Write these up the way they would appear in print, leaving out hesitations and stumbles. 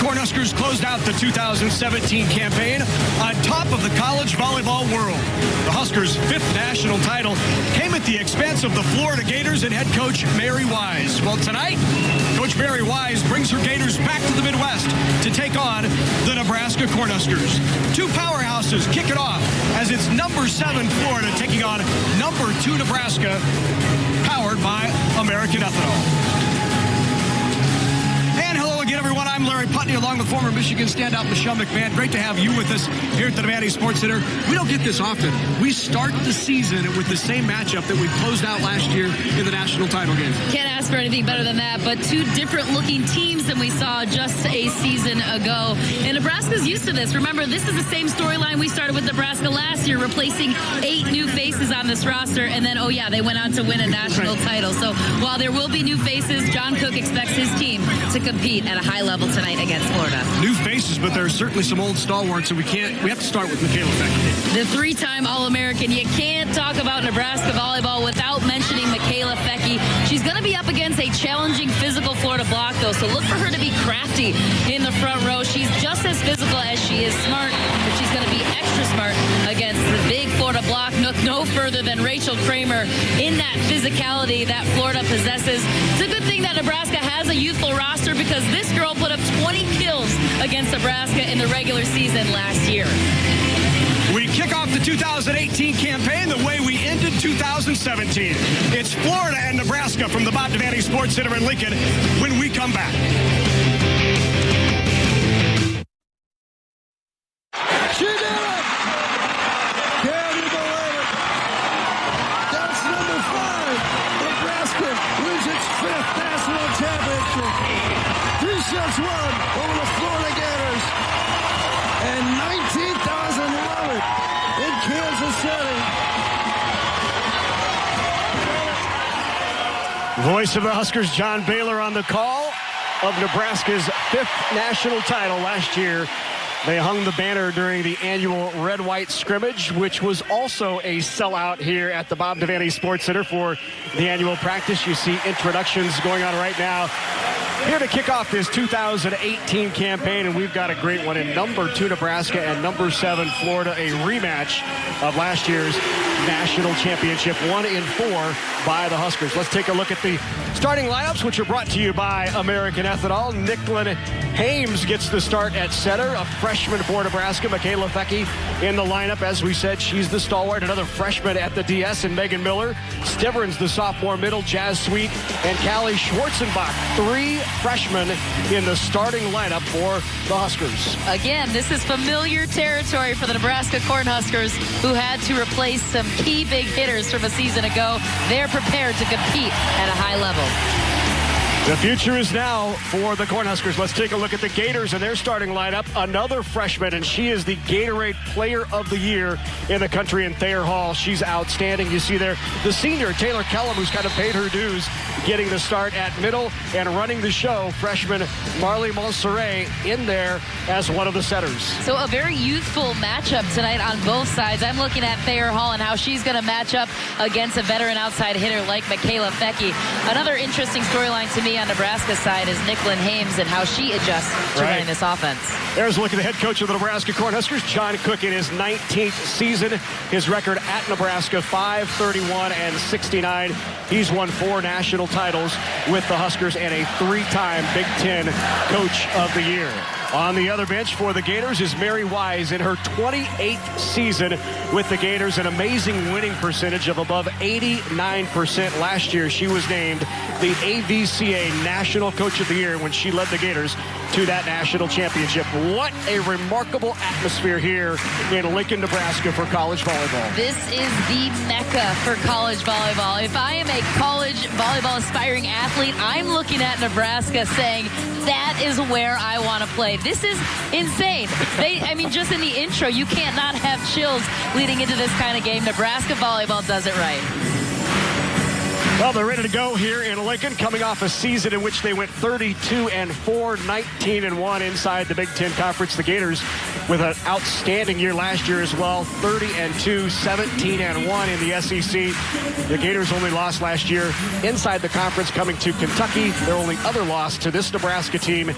Cornhuskers closed out the 2017 campaign on top of the college volleyball world. The Huskers' 5th national title came at the expense of the Florida Gators and head coach Mary Wise. Well, tonight, Coach Mary Wise brings her Gators back to the Midwest to take on the Nebraska Cornhuskers. Two powerhouses kick it off as it's number 7 Florida taking on number 2 Nebraska, powered by American Ethanol. And hello again, everyone. I'm Larry Putney, along with former Michigan standout Michelle McMahon. Great to have you with us here at the Devaney Sports Center. We don't get this often. We start the season with the same matchup that we closed out last year in the national title game. Can't ask for anything better than that, but two different-looking teams than we saw just a season ago. And Nebraska's used to this. Remember, this is the same storyline we started with Nebraska last year, replacing 8 new faces on this roster. And then, oh, yeah, they went on to win a national title. So while there will be new faces, John Cook expects his team to compete at a high level tonight against Florida. New faces, but there are certainly some old stalwarts, and we have to start with Michaela Fecke. The 3-time All-American. You can't talk about Nebraska volleyball without mentioning Michaela Fecke. She's going to be up against a challenging physical Florida block, though, so look for her to be crafty in the front row. She's just as physical as she is smart, but she's going to be extra smart against the big Florida block. Look no further than Rachel Kramer in that physicality that Florida possesses. It's a good thing that Nebraska has a youthful roster, because this girl put up 20 kills against Nebraska in the regular season last year. We kick off the 2018 campaign the way we ended 2017. It's Florida and Nebraska from the Bob Devaney Sports Center in Lincoln when we come back. She did it! Can you believe it? That's number 5. Nebraska wins its 5th national championship. 3-6-1 over the Florida Gators. And 19,000 love it in Kansas City. Voice of the Huskers, John Baylor, on the call of Nebraska's 5th national title last year. They hung the banner during the annual red-white scrimmage, which was also a sellout here at the Bob Devaney Sports Center for the annual practice. You see introductions going on right now. Here to kick off this 2018 campaign, and we've got a great one in number 2 Nebraska and number 7 Florida, a rematch of last year's national championship, 1-4 by the Huskers. Let's take a look at the starting lineups, which are brought to you by American Ethanol. Nicklin Hames gets the start at center, a freshman for Nebraska. Michaela Fecke in the lineup. As we said, she's the stalwart. Another freshman at the DS, and Megan Miller. Stiverins, the sophomore middle. Jazz Sweet and Callie Schwarzenbach. 3 freshmen in the starting lineup for the Huskers. Again, this is familiar territory for the Nebraska Cornhuskers, who had to replace some key big hitters from a season ago. They're prepared to compete at a high level. The future is now for the Cornhuskers. Let's take a look at the Gators and their starting lineup. Another freshman, and she is the Gatorade Player of the Year in the country in Thayer Hall. She's outstanding. You see there the senior, Taylor Kellum, who's kind of paid her dues, getting the start at middle and running the show. Freshman Marley Monserrat in there as one of the setters. So a very youthful matchup tonight on both sides. I'm looking at Thayer Hall and how she's going to match up against a veteran outside hitter like Michaela Fecke. Another interesting storyline to me on Nebraska's side is Nicklin Hames and how she adjusts to running this offense. There's a look at the head coach of the Nebraska Cornhuskers, John Cook, in his 19th season. His record at Nebraska, 5-31-69. He's won 4 national titles with the Huskers and a 3-time Big Ten Coach of the Year. On the other bench for the Gators is Mary Wise in her 28th season with the Gators, an amazing winning percentage of above 89%. Last year, she was named the AVCA National Coach of the Year when she led the Gators to that national championship. What a remarkable atmosphere here in Lincoln, Nebraska for college volleyball. This is the mecca for college volleyball. If I am a college volleyball aspiring athlete, I'm looking at Nebraska saying, that is where I want to play. This is insane. I mean, just in the intro, you can't not have chills leading into this kind of game. Nebraska volleyball does it right. Well, they're ready to go here in Lincoln, coming off a season in which they went 32-4, 19-1 inside the Big Ten Conference. The Gators with an outstanding year last year as well, 30-2, 17-1 in the SEC. The Gators only lost last year inside the conference, coming to Kentucky. Their only other loss to this Nebraska team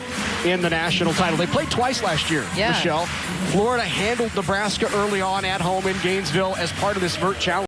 in the national title. They played twice last year, Michelle. Florida handled Nebraska early on at home in Gainesville as part of this Vert Challenge.